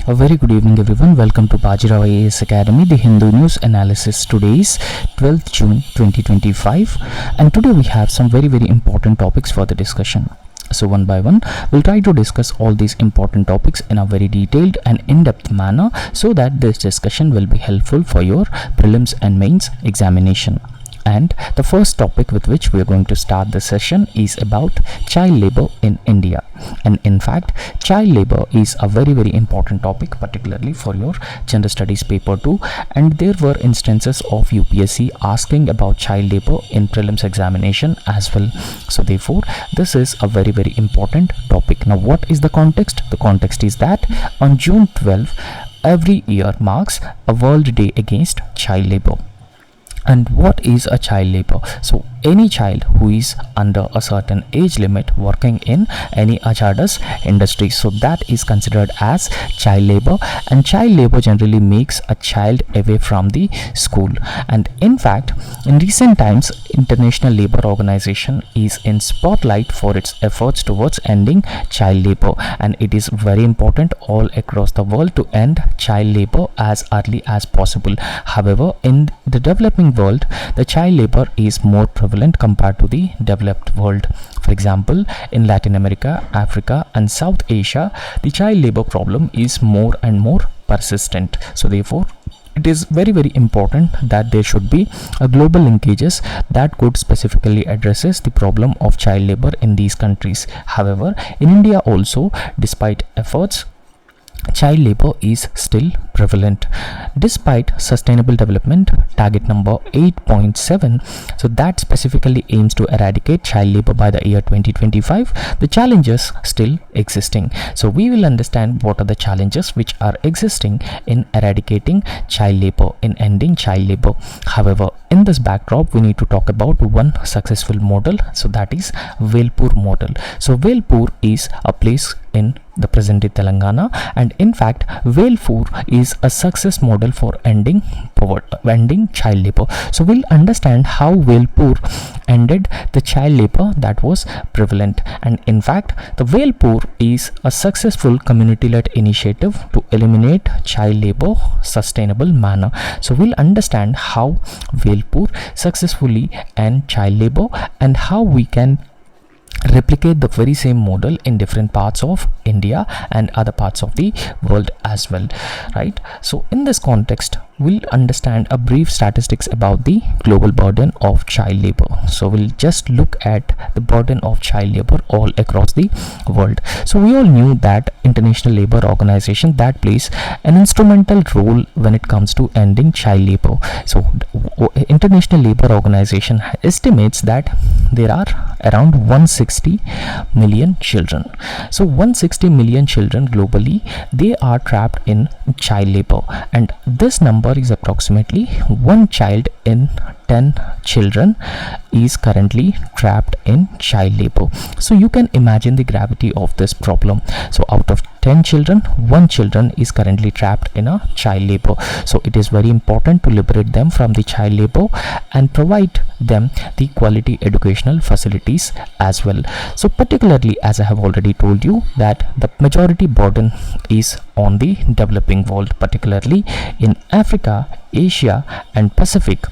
A very good evening everyone. Welcome to Bajirao IAS Academy, the Hindu news analysis. Today is 12th June 2025 and today we have some very important topics for the discussion. So one by one we'll try to discuss all these important topics in a very detailed and in-depth manner so that this discussion will be helpful for your prelims and mains examination. And the first topic with which we are going to start the session is about child labor in India. And in fact, child labor is a very important topic, particularly for your General Studies paper 2. And there were instances of UPSC asking about child labor in prelims examination as well. So therefore, this is a very important topic. Now, what is the context? The context is that on June 12, every year marks a World Day Against Child Labor. And what is a child labor? So any child who is under a certain age limit working in any hazardous industry, so that is considered as child labor. And child labor generally makes a child away from the school. And in fact, in recent times, International Labour Organization is in spotlight for its efforts towards ending child labor, and it is very important all across the world to end child labor as early as possible. However, in the developing world, the child labor is more prevalent compared to the developed world. For example, in Latin America, Africa and South Asia, the child labor problem is more and more persistent. So therefore, it is very important that there should be a global linkages that could specifically addresses the problem of child labor in these countries. However, in India also, despite efforts, child labor is still prevalent. Despite sustainable development target number 8.7, so that specifically aims to eradicate child labor by the year 2025, the challenges still existing. So we will understand what are the challenges which are existing in eradicating child labor, in ending child labor. However, in this backdrop, we need to talk about one successful model, so that is Velpur model. So Velpur is a place in the present day Telangana, and in fact Velpur is a success model for ending poverty, ending child labor. So we'll understand how Velpur ended the child labor that was prevalent. And in fact, the Velpur is a successful community-led initiative to eliminate child labor sustainable manner. So we'll understand how Velpur successfully end child labor and how we can replicate the very same model in different parts of India and other parts of the world as well, right? So in this context, we'll understand a brief statistics about the global burden of child labor. So we'll just look at the burden of child labor all across the world. So we all knew that International Labour Organization that plays an instrumental role when it comes to ending child labor. So International Labour Organization estimates that there are around 160 million children. So 160 million children globally, they are trapped in child labor, and this number is approximately one child in 10 children is currently trapped in child labor. So you can imagine the gravity of this problem. So out of 10 children, one children is currently trapped in a child labor. So it is very important to liberate them from the child labor and provide them the quality educational facilities as well. So particularly, as I have already told you, that the majority burden is on the developing world, particularly in Africa, Asia and Pacific.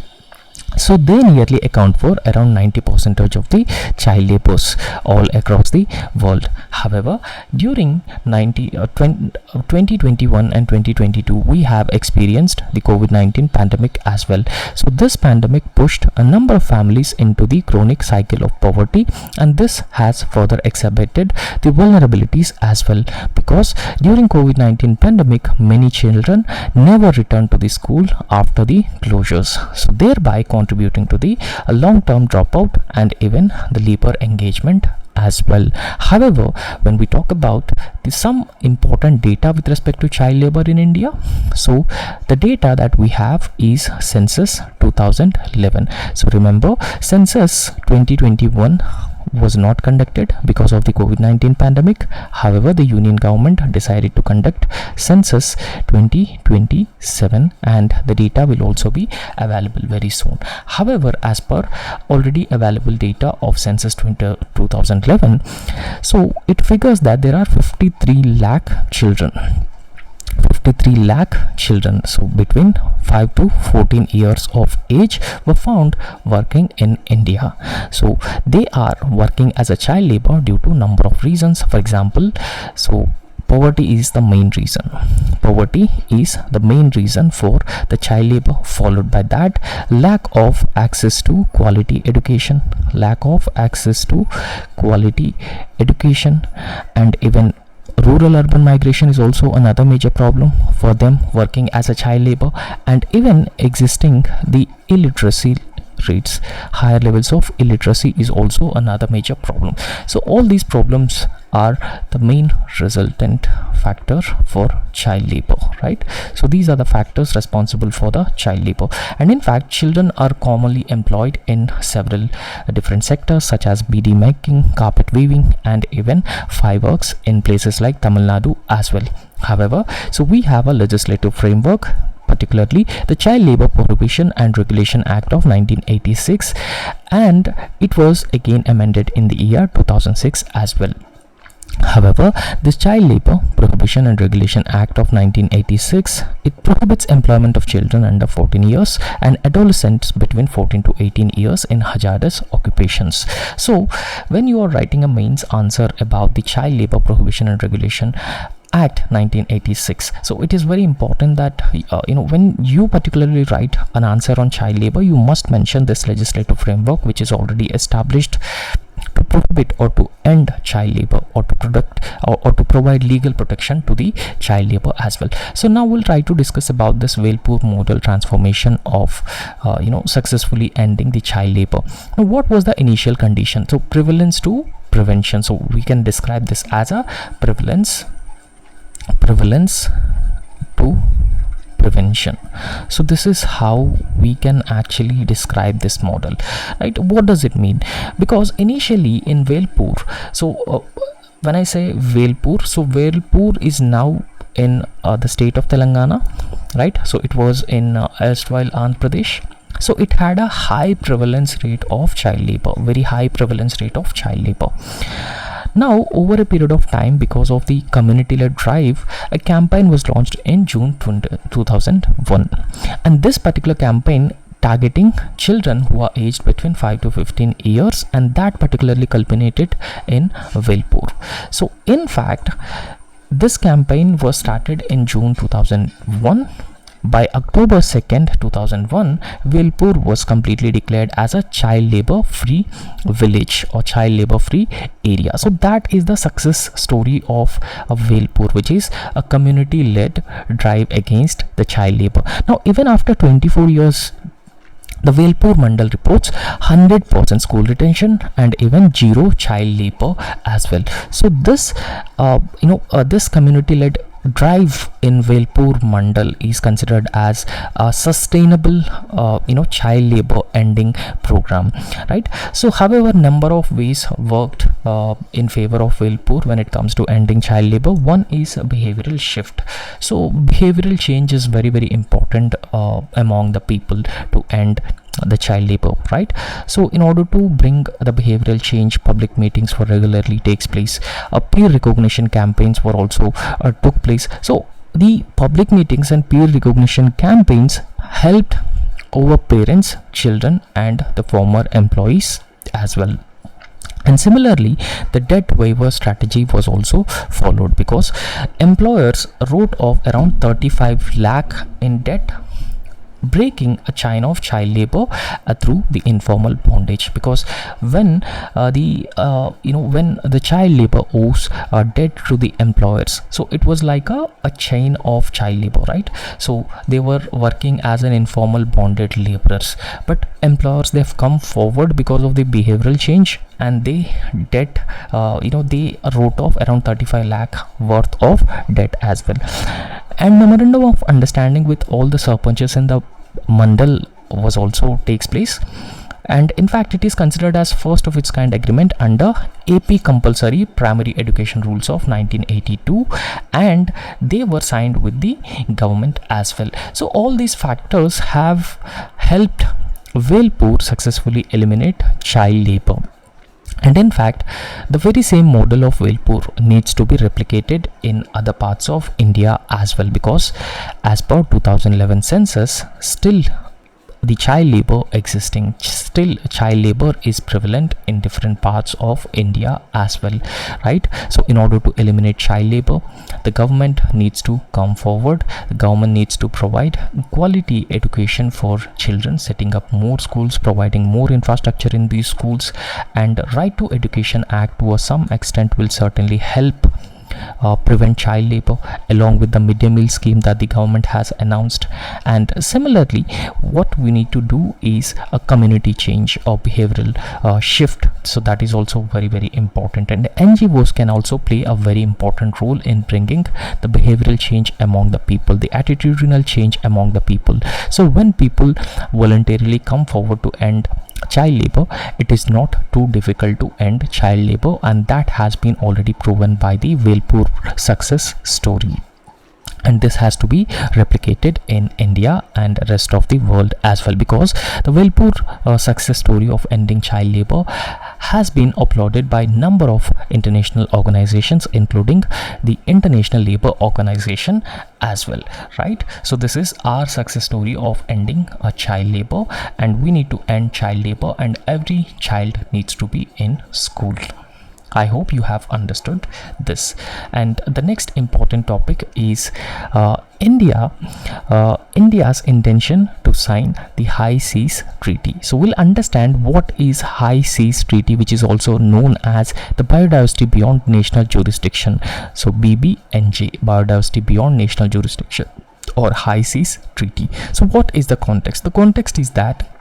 So they nearly account for around 90% of the child labors all across the world. However, during 2021 and 2022, we have experienced the COVID-19 pandemic as well. So this pandemic pushed a number of families into the chronic cycle of poverty, and this has further exacerbated the vulnerabilities as well, because during COVID-19 pandemic, many children never returned to the school after the closures, so thereby contributing to the long-term dropout and even the labor engagement as well. However, when we talk about some important data with respect to child labor in India, so the data that we have is census 2011. So remember, census 2021 was not conducted because of the COVID-19 pandemic. However, the union government decided to conduct census 2027 and the data will also be available very soon. However, as per already available data of census 2011, so it figures that there are 53 lakh children 53 lakh children, so between 5 to 14 years of age, were found working in India. So they are working as a child labor due to number of reasons. For example, so poverty is the main reason. Poverty is the main reason for the child labor, followed by that lack of access to quality education, and even rural urban migration is also another major problem for them working as a child labor, and even existing the illiteracy rates. Higher levels of illiteracy is also another major problem. So all these problems are the main resultant factor for child labor, right? So these are the factors responsible for the child labor, and in fact children are commonly employed in several different sectors such as bead making, carpet weaving, and even fireworks in places like Tamil Nadu as well. However, so we have a legislative framework, particularly the Child Labor Prohibition and Regulation Act of 1986, and it was again amended in the year 2006 as well. However, this Child Labor Prohibition and Regulation Act of 1986, it prohibits employment of children under 14 years and adolescents between 14 to 18 years in hazardous occupations. So when you are writing a mains answer about the Child Labor Prohibition and Regulation Act 1986, so it is very important that when you particularly write an answer on child labor, you must mention this legislative framework which is already established to prohibit or to end child labor, or to provide legal protection to the child labor as well. So now we'll try to discuss about this Velpur model transformation of successfully ending the child labor. Now, what was the initial condition? So prevalence to prevention. So we can describe this as a prevalence to prevention. So this is how we can actually describe this model, right? What does it mean? Because initially in Velpur, so when I say Velpur, so Velpur is now in the state of Telangana, right? So it was in erstwhile Andhra Pradesh. So it had a high prevalence rate of child labor, very high prevalence rate of child labor. Now, over a period of time, because of the community-led drive, a campaign was launched in June 2001, and this particular campaign targeting children who are aged between 5 to 15 years, and that particularly culminated in Velpur. So in fact, this campaign was started in June 2001. By October 2nd, 2001, Velpur was completely declared as a child labor free village or child labor free area. So that is the success story of Velpur, which is a community led drive against the child labor. Now, even after 24 years, the Velpur Mandal reports 100% school retention and even zero child labor as well. So this this community led drive in Velpur Mandal is considered as a sustainable child labor ending program, right? So however, number of ways worked in favor of Velpur when it comes to ending child labor. One is a behavioral shift. So behavioral change is very, very important among the people to end the child labor, right? So in order to bring the behavioral change, public meetings for regularly takes place. Peer recognition campaigns were also took place. So the public meetings and peer recognition campaigns helped over parents, children, and the former employees as well. And similarly, the debt waiver strategy was also followed, because employers wrote off around 35 lakh in debt, breaking a chain of child labor through the informal bondage. Because when when the child labor owes debt to the employers, so it was like a chain of child labor, right? So they were working as an informal bonded laborers, but employers, they've come forward because of the behavioral change, and they debt they wrote off around 35 lakh worth of debt as well. And memorandum of understanding with all the sarpanchs in the mandal was also takes place, and in fact it is considered as first of its kind agreement under AP compulsory primary education rules of 1982, and they were signed with the government as well. So all these factors have helped Velpur successfully eliminate child labor. And in fact, the very same model of Velpur needs to be replicated in other parts of India as well, because as per 2011 census, still the child labor existing, still child labor is prevalent in different parts of India as well, right? So in order to eliminate child labor, the government needs to come forward. The government needs to provide quality education for children, setting up more schools, providing more infrastructure in these schools, and Right to Education Act to some extent will certainly help prevent child labor, along with the midday meal scheme that the government has announced. And similarly, what we need to do is a community change or behavioral shift. So that is also very important, and NGOs can also play a very important role in bringing the behavioral change among the people, the attitudinal change among the people. So when people voluntarily come forward to end child labor, it is not too difficult to end child labor, and that has been already proven by the Velpur success story. And this has to be replicated in India and rest of the world as well, because the Velpur success story of ending child labor has been applauded by number of international organizations, including the International Labour Organization as well, right? So this is our success story of ending child labor, and we need to end child labor, and every child needs to be in school. I hope you have understood this. And the next important topic is India's intention to sign the High Seas Treaty. So we'll understand what is High Seas Treaty, which is also known as the Biodiversity Beyond National Jurisdiction. So BBNJ, Biodiversity Beyond National Jurisdiction, or High Seas Treaty. So what is the context? The context is that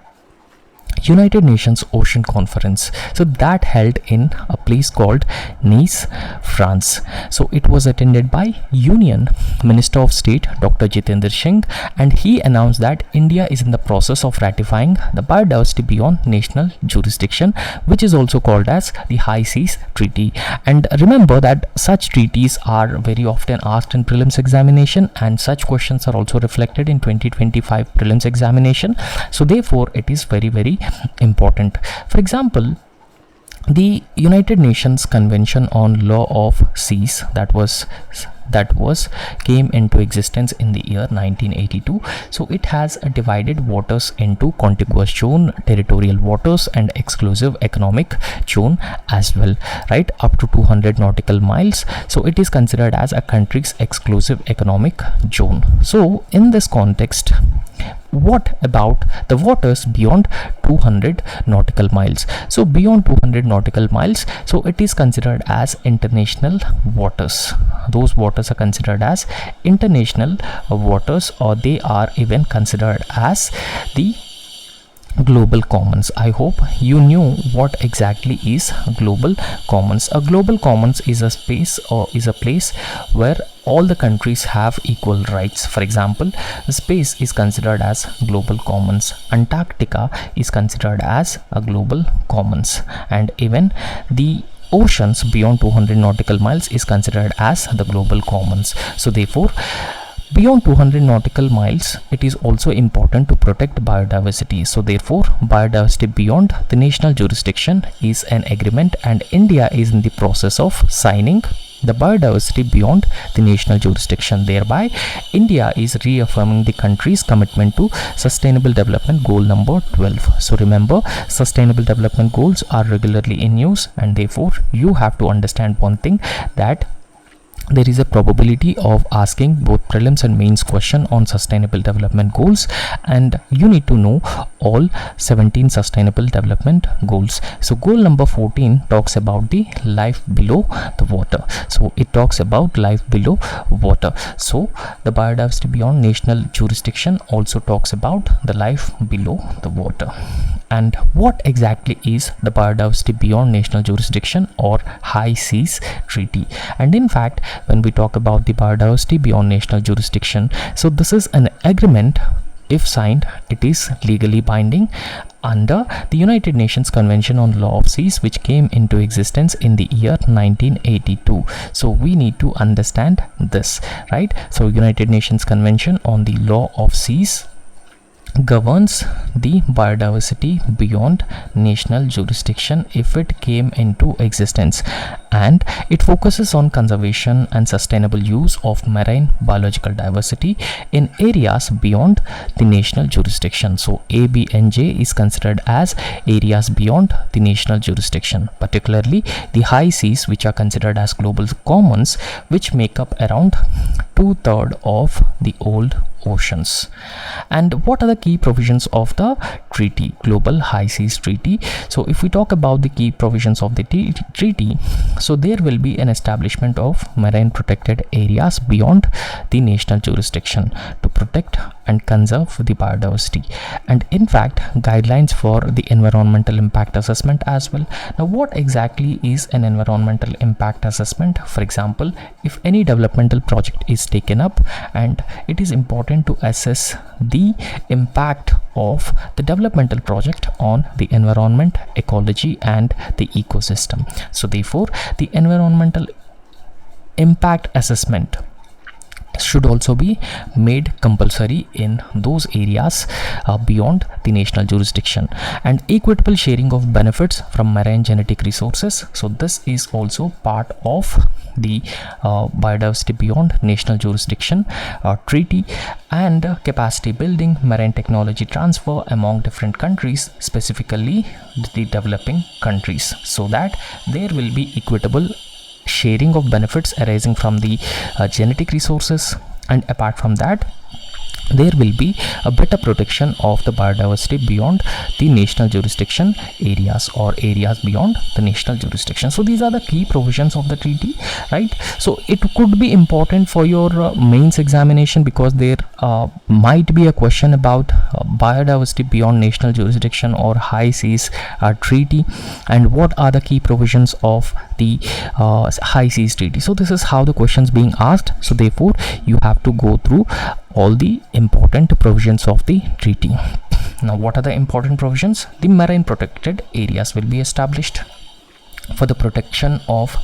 United Nations Ocean Conference, so that held in a place called Nice, France. So it was attended by Union Minister of State Dr. Jitendra Singh, and he announced that India is in the process of ratifying the Biodiversity Beyond National Jurisdiction, which is also called as the High Seas Treaty. And remember that such treaties are very often asked in prelims examination, and such questions are also reflected in 2025 prelims examination. So therefore it is very important. For example, the United Nations Convention on Law of Seas that came into existence in the year 1982. So it has divided waters into contiguous zone, territorial waters, and exclusive economic zone as well, right, up to 200 nautical miles. So it is considered as a country's exclusive economic zone. So in this context, what about the waters beyond 200 nautical miles? So beyond 200 nautical miles, so it is considered as international waters. Those waters are considered as international waters, or they are even considered as the global commons. I hope you knew what exactly is global commons. A global commons is a space or is a place where all the countries have equal rights. For example, space is considered as global commons. Antarctica is considered as a global commons, and even the oceans beyond 200 nautical miles is considered as the global commons. So therefore, beyond 200 nautical miles, it is also important to protect biodiversity. So therefore, biodiversity beyond the national jurisdiction is an agreement, and India is in the process of signing the biodiversity beyond the national jurisdiction. Thereby, India is reaffirming the country's commitment to Sustainable Development Goal number 12. So remember, Sustainable Development Goals are regularly in use, and therefore you have to understand one thing, that there is a probability of asking both prelims and mains question on sustainable development goals, and you need to know all 17 sustainable development goals. So goal number 14 talks about the life below the water. So it talks about life below water. So the biodiversity beyond national jurisdiction also talks about the life below the water. And what exactly is the biodiversity beyond national jurisdiction, or High Seas Treaty? And in fact, when we talk about the biodiversity beyond national jurisdiction, so this is an agreement. If signed, it is legally binding under the United Nations Convention on Law of Seas, which came into existence in the year 1982. So we need to understand this, right? So United Nations Convention on the Law of Seas, governs the biodiversity beyond national jurisdiction if it came into existence, and it focuses on conservation and sustainable use of marine biological diversity in areas beyond the national jurisdiction. So A, B and J is considered as areas beyond the national jurisdiction, particularly the high seas, which are considered as global commons, which make up around 2/3 of the old oceans. And what are the key provisions of the treaty, Global High Seas Treaty? So if we talk about the key provisions of the treaty, so there will be an establishment of marine protected areas beyond the national jurisdiction to protect and conserve the biodiversity, and in fact guidelines for the environmental impact assessment as well. Now what exactly is an environmental impact assessment? For example, if any developmental project is taken up, and it is important to assess the impact of the developmental project on the environment, ecology and the ecosystem. So therefore the environmental impact assessment should also be made compulsory in those areas beyond the national jurisdiction. And equitable sharing of benefits from marine genetic resources, so this is also part of the biodiversity beyond national jurisdiction treaty. And capacity building, marine technology transfer among different countries, specifically the developing countries, so that there will be equitable sharing of benefits arising from the genetic resources, and apart from that there will be a better protection of the biodiversity beyond the national jurisdiction areas, or areas beyond the national jurisdiction. So these are the key provisions of the treaty, right? So it could be important for your mains examination, because there might be a question about biodiversity beyond national jurisdiction or high seas treaty, and what are the key provisions of the high seas treaty. So this is how the questions being asked. So therefore you have to go through all the important provisions of the treaty. Now what are the important provisions? The marine protected areas will be established for the protection of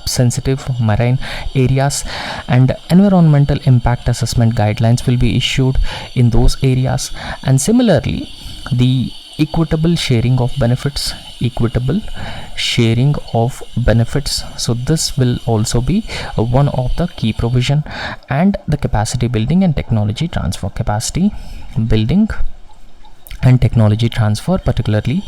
sensitive marine areas, and environmental impact assessment guidelines will be issued in those areas. And similarly the equitable sharing of benefits, so this will also be one of the key provision. And the capacity building and technology transfer, particularly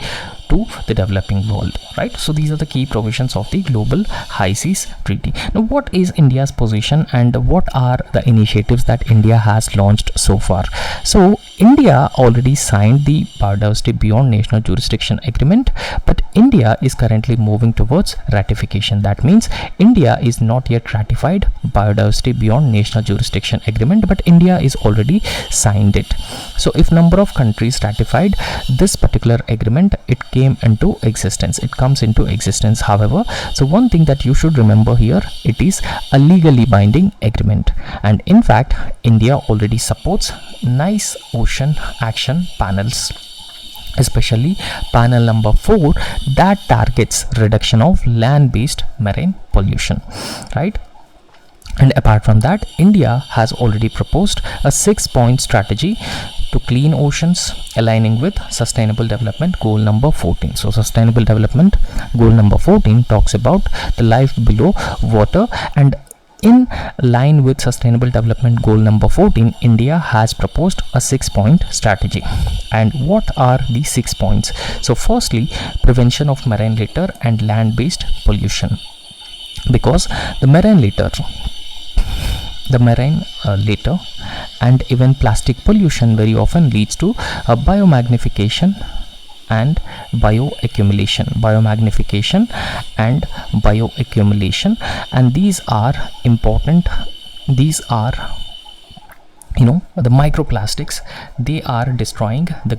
to the developing world, right? So these are the key provisions of the Global High Seas Treaty. Now what is India's position, and what are the initiatives that India has launched so far? So India already signed the biodiversity beyond national jurisdiction agreement, but India is currently moving towards ratification. That means India is not yet ratified biodiversity beyond national jurisdiction agreement, but India is already signed it. So if number of countries ratified this particular agreement, it comes into existence. However, so one thing that you should remember here, it is a legally binding agreement, and in fact India already supports nice ocean action panels, especially panel number 4 that targets reduction of land-based marine pollution, right? And apart from that, India has already proposed a 6-point strategy to clean oceans, aligning with sustainable development goal number 14. So sustainable development goal number 14 talks about the life below water, and in line with sustainable development goal number 14, India has proposed a 6-point strategy. And what are the 6 points? So firstly, prevention of marine litter and land-based pollution, because the marine litter and even plastic pollution very often leads to biomagnification and bioaccumulation, and these are important. These are the microplastics, they are destroying the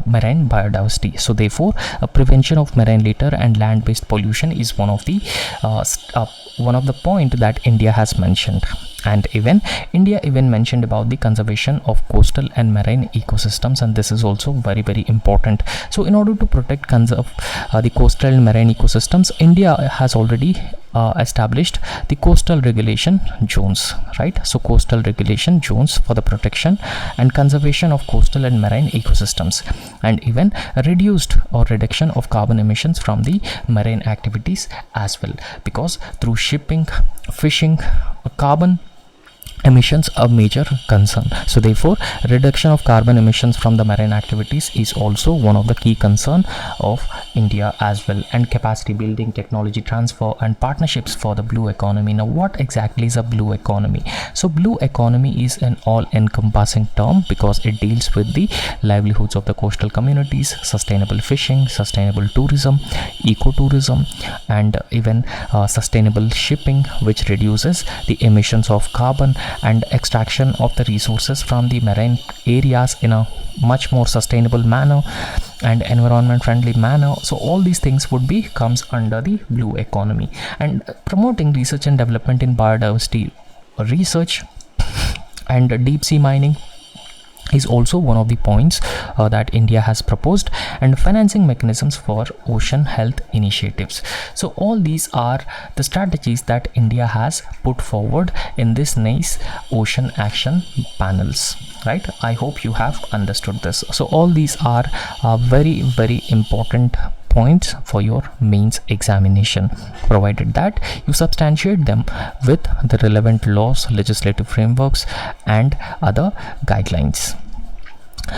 marine biodiversity. So therefore prevention of marine litter and land-based pollution is one of the point that India has mentioned. And even India mentioned about the conservation of coastal and marine ecosystems, and this is also very, very important. So in order to protect, conserve the coastal and marine ecosystems, India has already established the coastal regulation zones, right? So coastal regulation zones for the protection and conservation of coastal and marine ecosystems, and even reduced or reduction of carbon emissions from the marine activities as well, because through shipping, fishing, carbon emissions a major concern. So therefore reduction of carbon emissions from the marine activities is also one of the key concern of India as well, and capacity building, technology transfer, and partnerships for the blue economy. Now what exactly is a blue economy? So blue economy is an all-encompassing term because it deals with the livelihoods of the coastal communities, sustainable fishing, sustainable tourism, ecotourism, and even sustainable shipping, which reduces the emissions of carbon and extraction of the resources from the marine areas in a much more sustainable manner and environment friendly manner. So all these things would be comes under the blue economy. And promoting research and development in biodiversity research and deep sea mining is also one of the points that India has proposed, and financing mechanisms for ocean health initiatives. So all these are the strategies that India has put forward in this NICE ocean action panels, right? I hope you have understood this. So all these are very, very important points for your mains examination, provided that you substantiate them with the relevant laws, legislative frameworks, and other guidelines.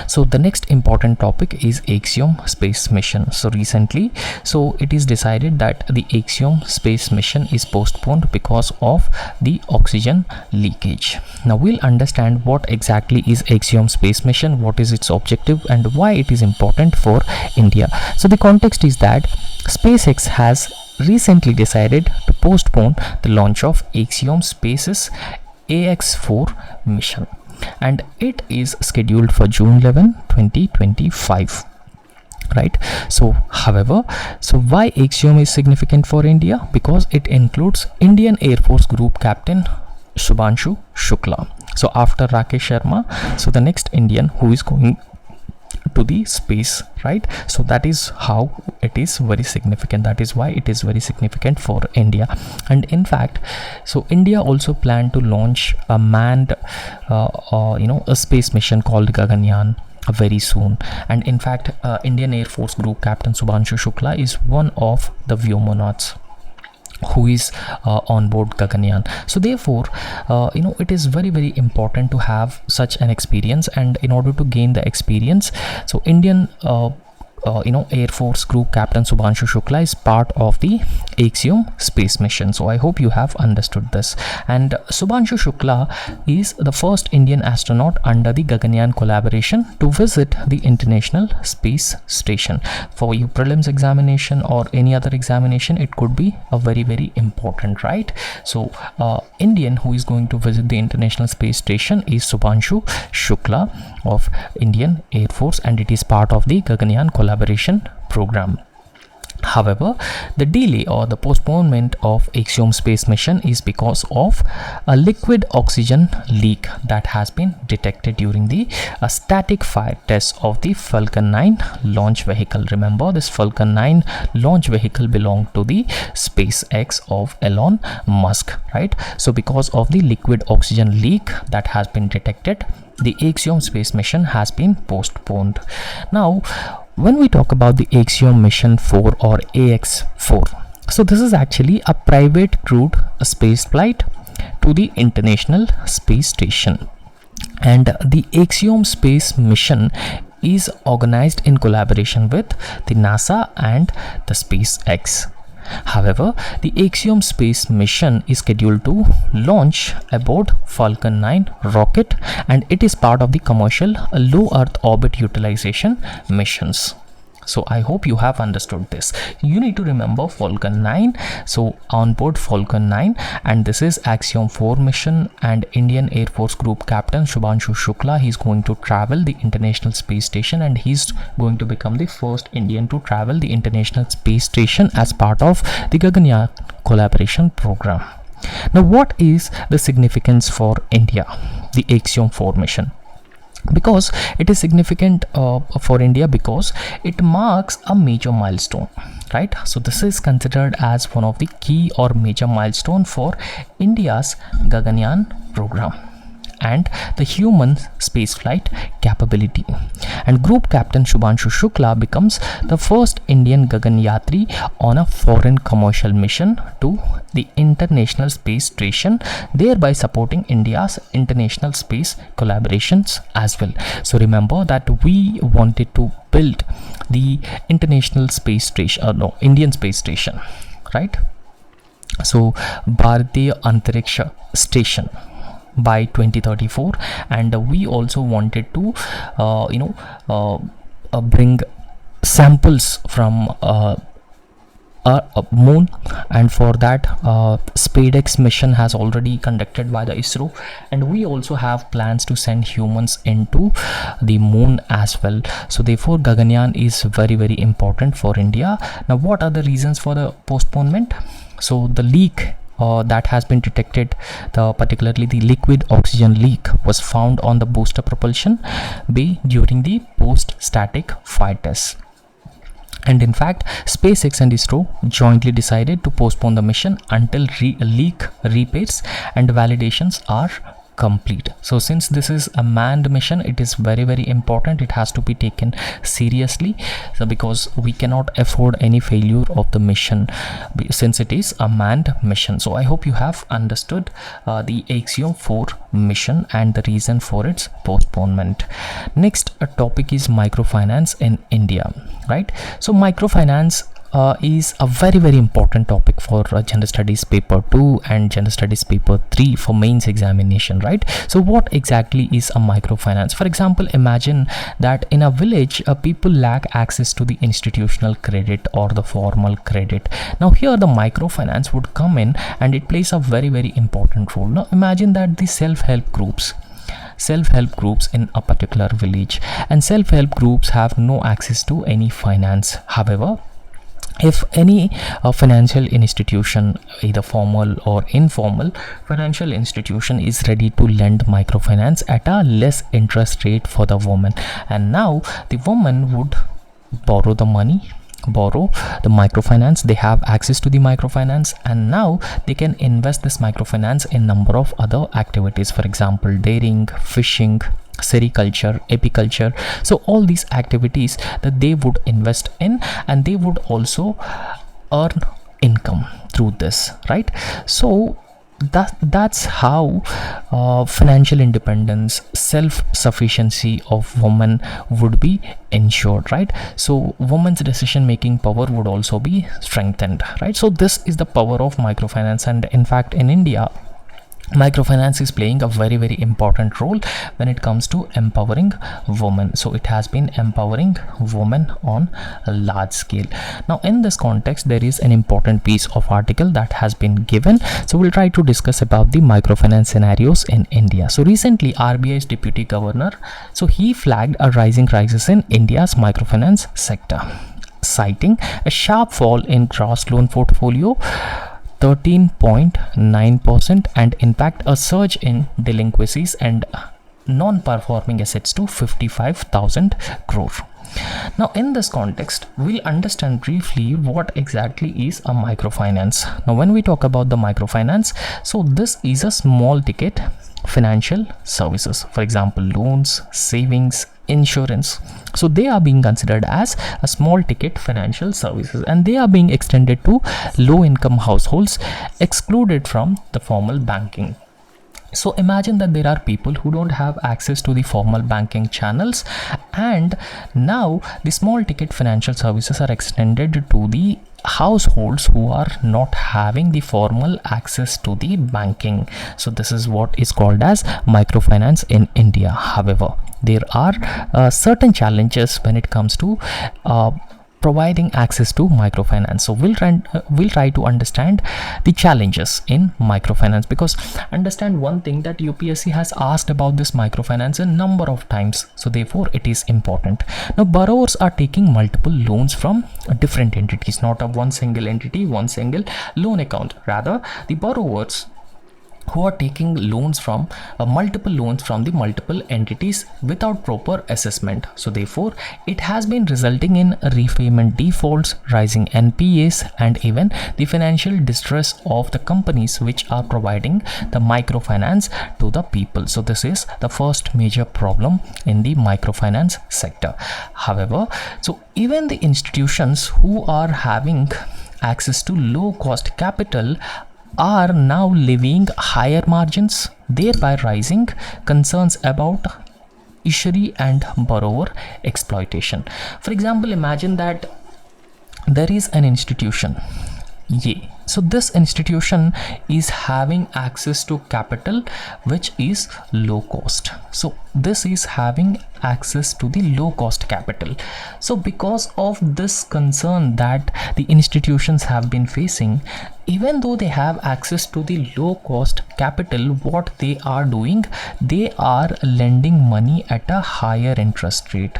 So the next important topic is Axiom space mission. So recently, it is decided that the Axiom space mission is postponed because of the oxygen leakage. Now we'll understand what exactly is Axiom space mission, what is its objective, and why it is important for India. So the context is that SpaceX has recently decided to postpone the launch of Axiom Space's AX4 mission, and it is scheduled for June 11, 2025, right? So however, why Axiom is significant for India? Because it includes Indian Air Force Group Captain Subhanshu Shukla. So after Rakesh Sharma, the next Indian who is going to the space, right? So that is how it is very significant. That is why it is very significant for India. And in fact, India also planned to launch a manned a space mission called Gaganyaan very soon. And in fact, Indian Air Force Group Captain Subhanshu Shukla is one of the Vyomonauts who is on board Gaganyaan. So therefore it is very, very important to have such an experience, and in order to gain the experience, Indian Air Force Group Captain Subhanshu Shukla is part of the Axiom space mission. So I hope you have understood this. And Subhanshu Shukla is the first Indian astronaut under the Gaganyaan collaboration to visit the International Space Station. For your prelims examination or any other examination, it could be a very, very important, right? So Indian who is going to visit the International Space Station is Subhanshu Shukla of Indian Air Force, and it is part of the Gaganyaan collaboration program. However, the delay or the postponement of Axiom space mission is because of a liquid oxygen leak that has been detected during the static fire test of the Falcon 9 launch vehicle. Remember, this Falcon 9 launch vehicle belonged to the SpaceX of Elon Musk, right? So because of the liquid oxygen leak that has been detected, the Axiom space mission has been postponed. Now, when we talk about the Axiom Mission 4 or AX4, so this is actually a private crewed space flight to the International Space Station, and the Axiom space mission is organized in collaboration with the NASA and the SpaceX. However, the Axiom space mission is scheduled to launch aboard Falcon 9 rocket, and it is part of the commercial low Earth orbit utilization missions. So I hope you have understood this. You need to remember Falcon 9. So on board Falcon 9, and this is Axiom 4 mission, and Indian Air Force Group Captain Subhanshu Shukla, he's going to travel the International Space Station, and he's going to become the first Indian to travel the International Space Station as part of the Gaganyaan collaboration program. Now, what is the significance for India, the Axiom 4 mission? because it is significant for India because it marks a major milestone, right? So this is considered as one of the key or major milestone for India's Gaganyaan program and the human spaceflight capability. And Group Captain Shubhanshu Shukla becomes the first Indian Gaganyatri on a foreign commercial mission to the International Space Station, thereby supporting India's international space collaborations as well. So remember that we wanted to build the International Space Station, Indian Space Station, right? So Bharatiya Antariksha Station by 2034, and we also wanted to bring samples from moon, and for that SpaceX mission has already conducted by the ISRO, and we also have plans to send humans into the moon as well. So therefore Gaganyaan is very, very important for India. Now what are the reasons for the postponement? So the leak that has been detected, particularly the liquid oxygen leak, was found on the booster propulsion bay during the post-static fire test. And in fact, SpaceX and ISRO jointly decided to postpone the mission until leak repairs and validations are complete. So since this is a manned mission, it is very, very important. It has to be taken seriously, so because we cannot afford any failure of the mission since it is a manned mission. So I hope you have understood the Axiom 4 mission and the reason for its postponement. Next topic is microfinance in India, right? So microfinance is a very, very important topic for General Studies paper 2 and General Studies paper 3 for mains examination, right? So what exactly is a microfinance? For example, imagine that in a village people lack access to the institutional credit or the formal credit. Now here the microfinance would come in and it plays a very, very important role. Now imagine that the self-help groups in a particular village, and self-help groups have no access to any finance. However, if any financial institution, either formal or informal financial institution, is ready to lend microfinance at a less interest rate for the woman, and now the woman would borrow the microfinance, they have access to the microfinance, and now they can invest this microfinance in number of other activities, for example dairying, fishing, sericulture, apiculture. So all these activities that they would invest in, and they would also earn income through this, right? So that's how financial independence, self-sufficiency of women would be ensured, right? So women's decision making power would also be strengthened, right? So this is the power of microfinance, and in fact in India microfinance is playing a very, very important role when it comes to empowering women. So it has been empowering women on a large scale. Now in this context, there is an important piece of article that has been given, so we'll try to discuss about the microfinance scenarios in India. So recently RBI's deputy governor, so he flagged a rising crisis in India's microfinance sector, citing a sharp fall in gross loan portfolio 13.9%, and in fact a surge in delinquencies and non-performing assets to 55,000 crore. Now in this context, we'll understand briefly what exactly is a microfinance. Now when we talk about the microfinance, so this is a small ticket financial services, for example loans, savings, insurance. So they are being considered as a small ticket financial services, and they are being extended to low income households excluded from the formal banking. So imagine that there are people who don't have access to the formal banking channels, and now the small ticket financial services are extended to the households who are not having the formal access to the banking. So this is what is called as microfinance in India. However, there are certain challenges when it comes to providing access to microfinance. So we'll try to understand the challenges in microfinance, because understand one thing, that UPSC has asked about this microfinance a number of times, so therefore it is important. Now borrowers are taking multiple loans from different entities, not of one single entity, one single loan account. Rather, the borrowers who are taking loans from multiple loans from the multiple entities without proper assessment. So therefore it has been resulting in repayment defaults, rising NPAs, and even the financial distress of the companies which are providing the microfinance to the people. So this is the first major problem in the microfinance sector. However, so even the institutions who are having access to low cost capital are now levying higher margins, thereby raising concerns about usury and borrower exploitation. For example, imagine that there is an institution A. So this institution is having access to capital which is low cost. So this is having access to the low cost capital. So because of this concern that the institutions have been facing, even though they have access to the low cost capital, what they are doing, they are lending money at a higher interest rate,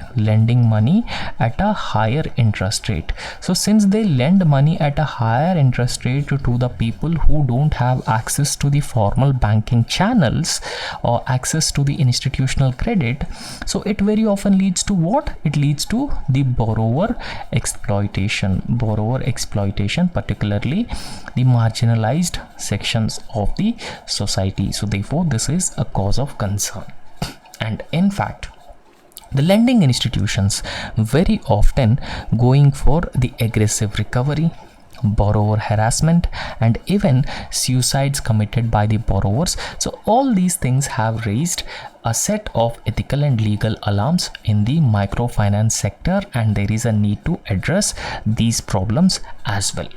So since they lend money at a higher interest rate to the people who don't have access to the formal banking channels or access to the institutional credit, so it very often leads to what? It leads to the borrower exploitation, particularly the marginalized sections of the society. So therefore this is a cause of concern. And in fact, the lending institutions very often going for the aggressive recovery, borrower harassment, and even suicides committed by the borrowers. So all these things have raised a set of ethical and legal alarms in the microfinance sector, and there is a need to address these problems as well.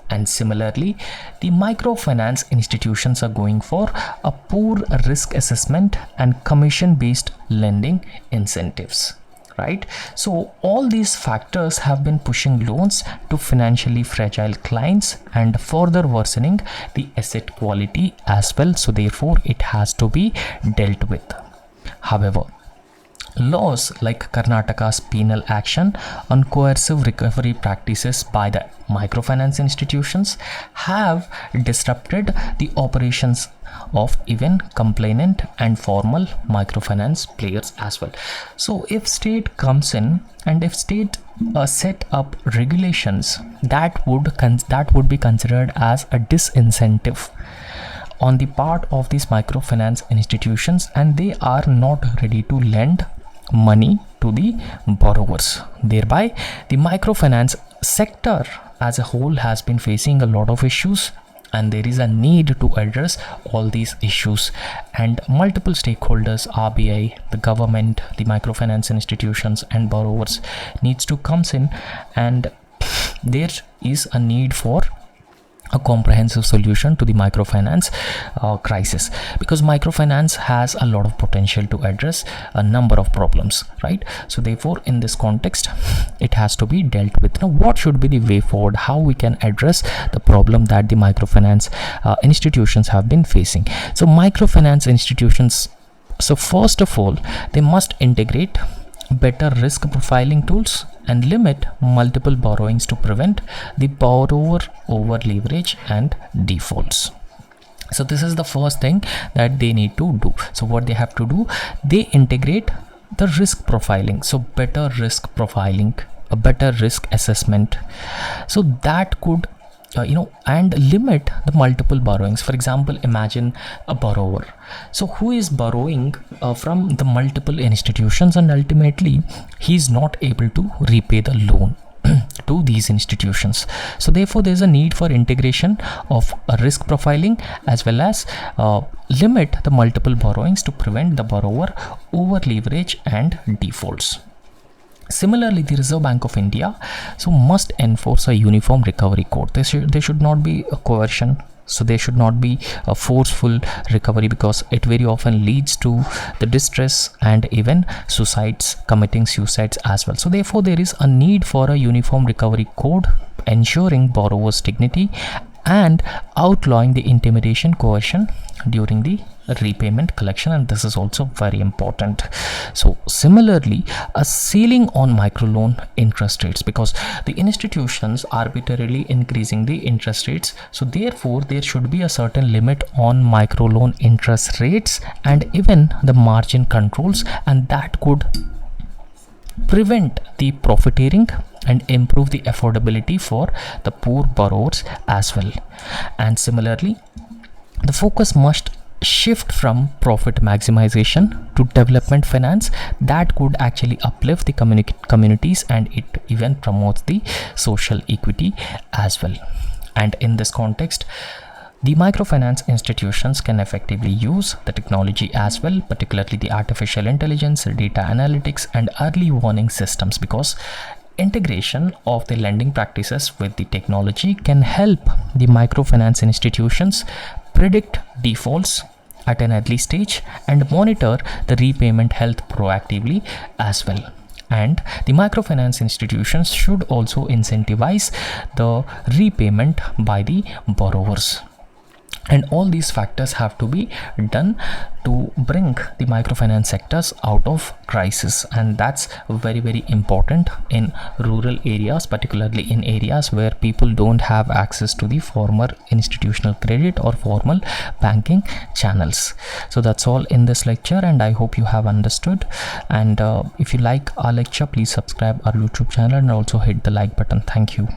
And similarly, the microfinance institutions are going for a poor risk assessment and commission-based lending incentives, right? So all these factors have been pushing loans to financially fragile clients and further worsening the asset quality as well. So therefore, it has to be dealt with. However, laws like Karnataka's penal action on coercive recovery practices by the microfinance institutions have disrupted the operations of even complainant and formal microfinance players as well. So if state comes in and if state set up regulations, that would be considered as a disincentive on the part of these microfinance institutions, and they are not ready to lend money to the borrowers. Thereby, the microfinance sector as a whole has been facing a lot of issues, and there is a need to address all these issues. And multiple stakeholders, RBI, the government, the microfinance institutions, and borrowers needs to come in, and there is a need for a comprehensive solution to the microfinance crisis, because microfinance has a lot of potential to address a number of problems, right? So therefore, in this context, it has to be dealt with. Now, what should be the way forward? How we can address the problem that the microfinance institutions have been facing? So microfinance institutions, so first of all, they must integrate better risk profiling tools and limit multiple borrowings to prevent the borrower over leverage and defaults. So this is the first thing that they need to do. So what they have to do, they integrate the risk profiling. So better risk profiling, a better risk assessment, so that could and limit the multiple borrowings. For example, imagine a borrower, so who is borrowing from the multiple institutions, and ultimately he is not able to repay the loan to these institutions. So therefore, there is a need for integration of risk profiling as well as limit the multiple borrowings to prevent the borrower over leverage and defaults. Similarly, the Reserve Bank of India must enforce a uniform recovery code. There should not be a coercion. So there should not be a forceful recovery, because it very often leads to the distress and even committing suicides as well. So therefore, there is a need for a uniform recovery code ensuring borrowers' dignity and outlawing the intimidation, coercion during the repayment collection, and this is also very important. So similarly, a ceiling on microloan interest rates, because the institutions arbitrarily increasing the interest rates, so therefore there should be a certain limit on microloan interest rates and even the margin controls, and that could prevent the profiteering and improve the affordability for the poor borrowers as well. And similarly, the focus must shift from profit maximization to development finance that could actually uplift the communities, and it even promotes the social equity as well. And in this context, the microfinance institutions can effectively use the technology as well, particularly the artificial intelligence, data analytics, and early warning systems, because integration of the lending practices with the technology can help the microfinance institutions predict defaults at an early stage and monitor the repayment health proactively as well. And the microfinance institutions should also incentivize the repayment by the borrowers. And all these factors have to be done to bring the microfinance sectors out of crisis, and that's very, very important in rural areas, particularly in areas where people don't have access to the formal institutional credit or formal banking channels. So that's all in this lecture, and I hope you have understood. And if you like our lecture, please subscribe our YouTube channel and also hit the like button. Thank you.